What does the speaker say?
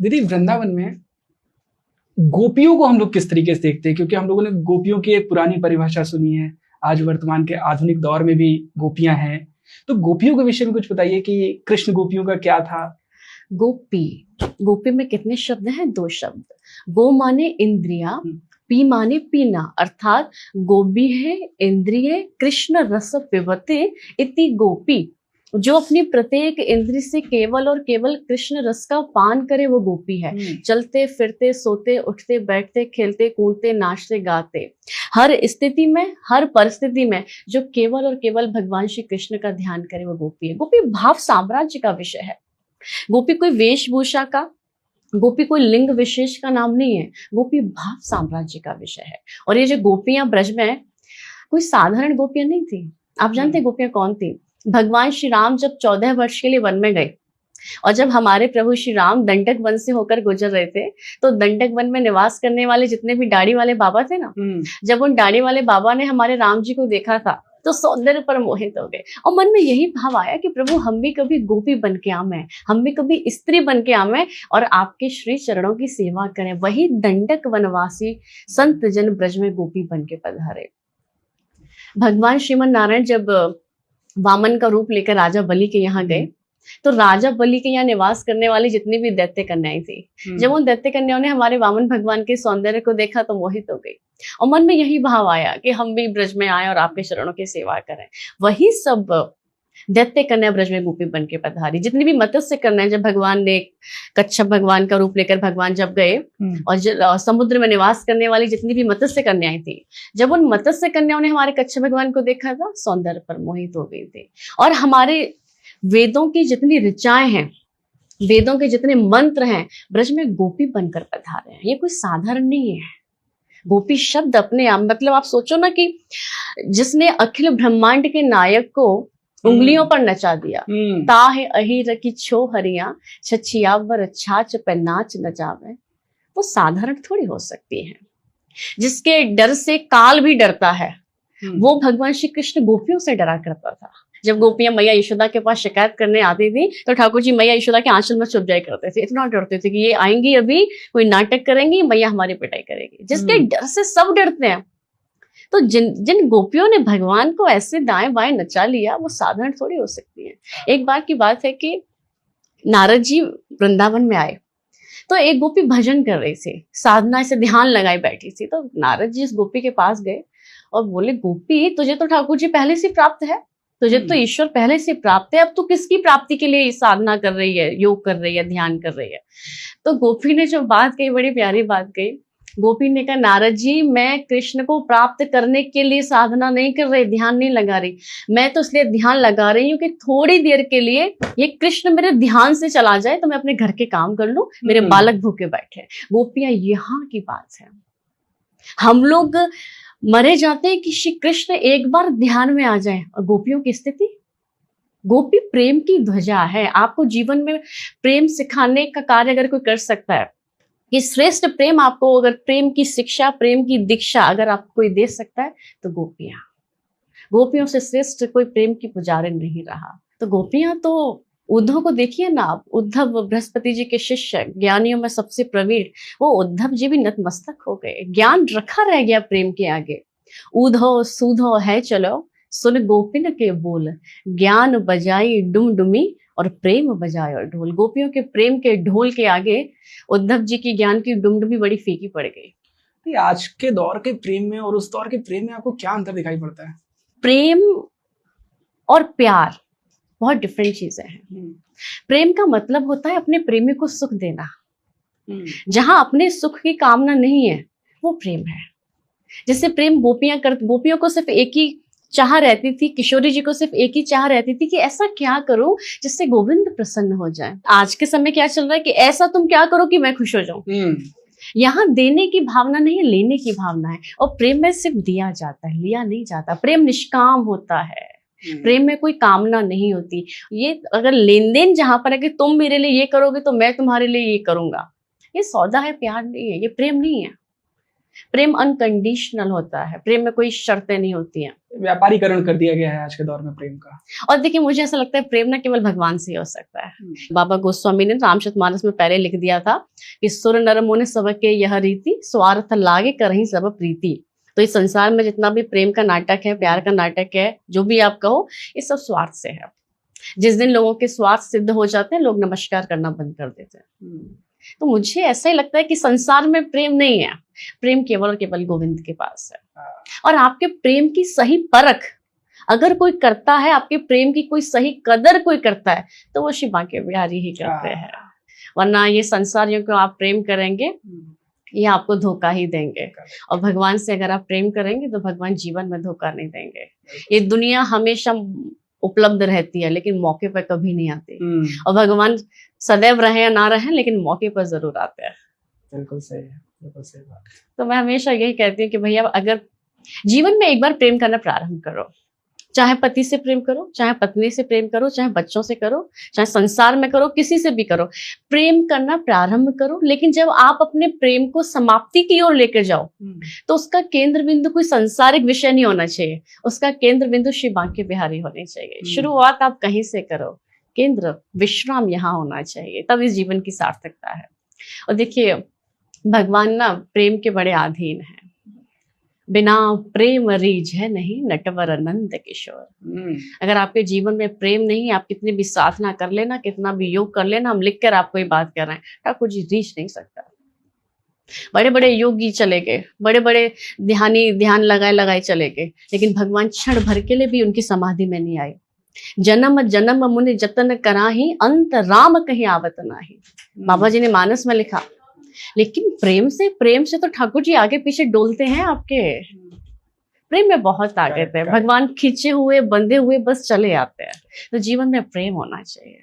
दीदी वृंदावन में गोपियों को हम लोग किस तरीके से देखते हैं? क्योंकि हम लोगों ने गोपियों की एक पुरानी परिभाषा सुनी है, आज वर्तमान के आधुनिक दौर में भी गोपियां हैं। तो गोपियों के विषय में कुछ बताइए कि कृष्ण गोपियों का क्या था? गोपी, गोपी में कितने शब्द हैं? 2 शब्द। गो माने इंद्रिया, पी माने पीना, अर्थात गोपी है इंद्रिय कृष्ण रस पिबते इति गोपी। जो अपनी प्रत्येक इंद्रिय से केवल और केवल कृष्ण रस का पान करे वो गोपी है। चलते फिरते सोते उठते बैठते खेलते कूदते नाचते गाते हर स्थिति में हर परिस्थिति में जो केवल और केवल भगवान श्री कृष्ण का ध्यान करे वो गोपी है। गोपी भाव साम्राज्य का विषय है। गोपी कोई वेशभूषा का, गोपी कोई लिंग विशेष का नाम नहीं है। गोपी भाव साम्राज्य का विषय है। और ये जो गोपियां ब्रज में कोई साधारण गोपियां नहीं थी। आप जानते गोपियां कौन थी? भगवान श्री राम जब 14 वर्ष के लिए वन में गए और जब हमारे प्रभु श्री राम दंडक वन से होकर गुजर रहे थे तो दंडक वन में निवास करने वाले जितने भी दाढ़ी वाले बाबा थे ना, जब उन दाढ़ी वाले बाबा ने हमारे राम जी को देखा था तो सौंदर्य पर मोहित हो गए और मन में यही भाव आया कि प्रभु हम भी कभी गोपी बन के आवे, हम भी कभी स्त्री बन के आवे और आपके श्री चरणों की सेवा करें। वही दंडक वनवासी संत जन ब्रज में गोपी बन के पधारे। भगवान श्रीमन नारायण जब वामन का रूप लेकर राजा बलि के यहाँ गए तो राजा बलि के यहाँ निवास करने वाली जितनी भी दैत्य कन्याएं थी, जब उन दैत्य कन्याओं ने हमारे वामन भगवान के सौंदर्य को देखा तो मोहित हो गई और मन में यही भाव आया कि हम भी ब्रज में आए और आपके चरणों की सेवा करें। वही सब दैत्य कन्या ब्रज में गोपी बन के पधारी। जितनी भी मत्स्य कन्याएं, जब भगवान ने कच्छप भगवान का रूप लेकर भगवान जब गए और समुद्र में निवास करने वाली जितनी भी मत्स्य कन्याएं थी, जब उन मत्स्य कन्याओं ने हमारे कच्छप भगवान को देखा था सौंदर्य पर मोहित हो गई थी। और हमारे वेदों की जितनी ऋचाएं हैं, वेदों के जितने मंत्र हैं, ब्रज में गोपी बनकर पधारे हैं। ये कोई साधारण नहीं है। गोपी शब्द अपने आप, मतलब आप सोचो ना कि जिसने अखिल ब्रह्मांड के नायक को उंगलियों पर नचा दिया, ताहे अहिर की छो हरिया छछियावर छाछ पे नाच नचावे, वो साधारण थोड़ी हो सकती है। जिसके डर से काल भी डरता है, वो भगवान श्री कृष्ण गोपियों से डरा करता था। जब गोपियां मैया यशोदा के पास शिकायत करने आती थी तो ठाकुर जी मैया यशोदा के आंचल में छुप जाया करते थे। इतना डरते थे कि ये आएंगी, अभी कोई नाटक करेंगी, मैया हमारी पिटाई करेगी। जिसके डर से सब डरते हैं। तो जिन गोपियों ने भगवान को ऐसे दाएं बाएं नचा लिया वो साधारण थोड़ी हो सकती है। एक बार की बात है कि नारद जी वृंदावन में आए तो एक गोपी भजन कर रही थी, साधना से ध्यान लगाई बैठी थी। तो नारद जी इस गोपी के पास गए और बोले, गोपी तुझे तो ठाकुर जी पहले से प्राप्त है, तुझे तो ईश्वर पहले से प्राप्त है, अब तू किसकी प्राप्ति के लिए साधना कर रही है, योग कर रही है, ध्यान कर रही है? तो गोपी ने जो बात कही, बड़ी प्यारी बात कही। गोपी ने कहा, नारद जी मैं कृष्ण को प्राप्त करने के लिए साधना नहीं कर रही, ध्यान नहीं लगा रही। मैं तो इसलिए ध्यान लगा रही हूँ कि थोड़ी देर के लिए ये कृष्ण मेरे ध्यान से चला जाए तो मैं अपने घर के काम कर लूं, मेरे बालक भूखे बैठे। गोपियां यहाँ की बात है। हम लोग मरे जाते हैं कि श्री कृष्ण एक बार ध्यान में आ जाए। और गोपियों की स्थिति, गोपी प्रेम की ध्वजा है। आपको जीवन में प्रेम सिखाने का कार्य अगर कोई कर सकता है, कि श्रेष्ठ प्रेम, आपको अगर प्रेम की शिक्षा, प्रेम की दीक्षा अगर आपको कोई दे सकता है तो गोपियां। गोपियों से श्रेष्ठ कोई प्रेम की पुजारी नहीं रहा। तो गोपियां तो उद्धव को देखिए ना आप, उद्धव बृहस्पति जी के शिष्य, ज्ञानियों में सबसे प्रवीण, वो उद्धव जी भी नतमस्तक हो गए। ज्ञान रखा रह गया प्रेम के आगे। ऊधो सूधो है चलो सुन गोपिन के बोल, ज्ञान बजाई डुमडुमी और प्रेम बजायो ढोल। गोपियों के प्रेम के ढोल के आगे उद्धव जी की ज्ञान की डुमडुमी बड़ी फीकी पड़ गई। आज के दौर के प्रेम में और उस दौर के प्रेम में आपको क्या अंतर दिखाई पड़ता है? प्रेम और प्यार बहुत डिफरेंट चीजें हैं। प्रेम का मतलब होता है अपने प्रेमी को सुख देना। जहां अपने सुख की कामना नहीं है वो प्रेम है। जैसे प्रेम गोपियों को सिर्फ एक ही चाह रहती थी, किशोरी जी को सिर्फ एक ही चाह रहती थी कि ऐसा क्या करूं जिससे गोविंद प्रसन्न हो जाए। आज के समय क्या चल रहा है कि ऐसा तुम क्या करो कि मैं खुश हो जाऊं। यहाँ देने की भावना नहीं है, लेने की भावना है। और प्रेम में सिर्फ दिया जाता है, लिया नहीं जाता। प्रेम निष्काम होता है। प्रेम में कोई कामना नहीं होती। ये अगर लेन देन जहां पर है कि तुम मेरे लिए ये करोगे तो मैं तुम्हारे लिए ये करूंगा, ये सौदा है, प्यार नहीं है, ये प्रेम नहीं है। प्रेम अनकंडीशनल होता है, प्रेम में कोई शर्तें नहीं होती हैं। व्यापारीकरण कर दिया गया है आज के दौर में प्रेम का। और देखिए, मुझे ऐसा लगता है प्रेम ना केवल भगवान से ही हो सकता है। बाबा गोस्वामी ने रामचरितमानस में पहले लिख दिया था कि सुर नर मुनि सबके यह रीति, स्वार्थ लागे करहीं सब प्रीति। तो इस संसार में जितना भी प्रेम का नाटक है, प्यार का नाटक है, जो भी आप कहो, ये सब स्वार्थ से है। जिस दिन लोगों के स्वार्थ सिद्ध हो जाते हैं, लोग नमस्कार करना बंद कर देते हैं। तो मुझे ऐसा ही लगता है कि संसार में प्रेम नहीं है, प्रेम केवल और केवल गोविंद के पास है। और आपके प्रेम की सही परख अगर कोई करता है, आपके प्रेम की कोई सही कदर कोई करता है, तो वो शिव बांके बिहारी ही करते हैं। वरना ये संसारियों को आप प्रेम करेंगे, ये आपको धोखा ही देंगे। और भगवान से अगर आप प्रेम करेंगे तो भगवान जीवन में धोखा नहीं देंगे। ये दुनिया हमेशा उपलब्ध रहती है लेकिन मौके पर कभी नहीं आती, और भगवान सदैव रहे या ना रहे लेकिन मौके पर जरूर आते हैं। बिल्कुल सही है, बिल्कुल सही बात। तो मैं हमेशा यही कहती हूँ कि भैया अगर जीवन में एक बार प्रेम करना प्रारंभ करो, चाहे पति से प्रेम करो, चाहे पत्नी से प्रेम करो, चाहे बच्चों से करो, चाहे संसार में करो, किसी से भी करो, प्रेम करना प्रारंभ करो। लेकिन जब आप अपने प्रेम को समाप्ति की ओर लेकर जाओ तो उसका केंद्र बिंदु कोई सांसारिक विषय नहीं होना चाहिए, उसका केंद्र बिंदु शिव बांके बिहारी होने चाहिए। शुरुआत आप कहीं से करो, केंद्र विश्राम यहाँ होना चाहिए, तब इस जीवन की सार्थकता है। और देखिए, भगवान ना प्रेम के बड़े अधीन है। बिना प्रेम रीझ है नहीं नटवर नंद किशोर। अगर आपके जीवन में प्रेम नहीं, आप कितनी भी साधना कर लेना, कितना भी योग कर लेना, हम लिख कर आपको ये बात कर रहे हैं, ठाकुर जी रीझ नहीं सकता। बड़े बड़े योगी चले गए, बड़े बड़े ध्यान लगाए चले गए, लेकिन भगवान क्षण भर के लिए भी उनकी समाधि में नहीं आए। जन्म जन्म मुनि जतन कराही, अंत राम कहीं आवत नाही। बाबा जी ने मानस में लिखा। लेकिन प्रेम से तो ठाकुर जी आगे पीछे डोलते हैं आपके। प्रेम में बहुत ताकत है, भगवान खींचे हुए बंधे हुए बस चले आते हैं। तो जीवन में प्रेम होना चाहिए।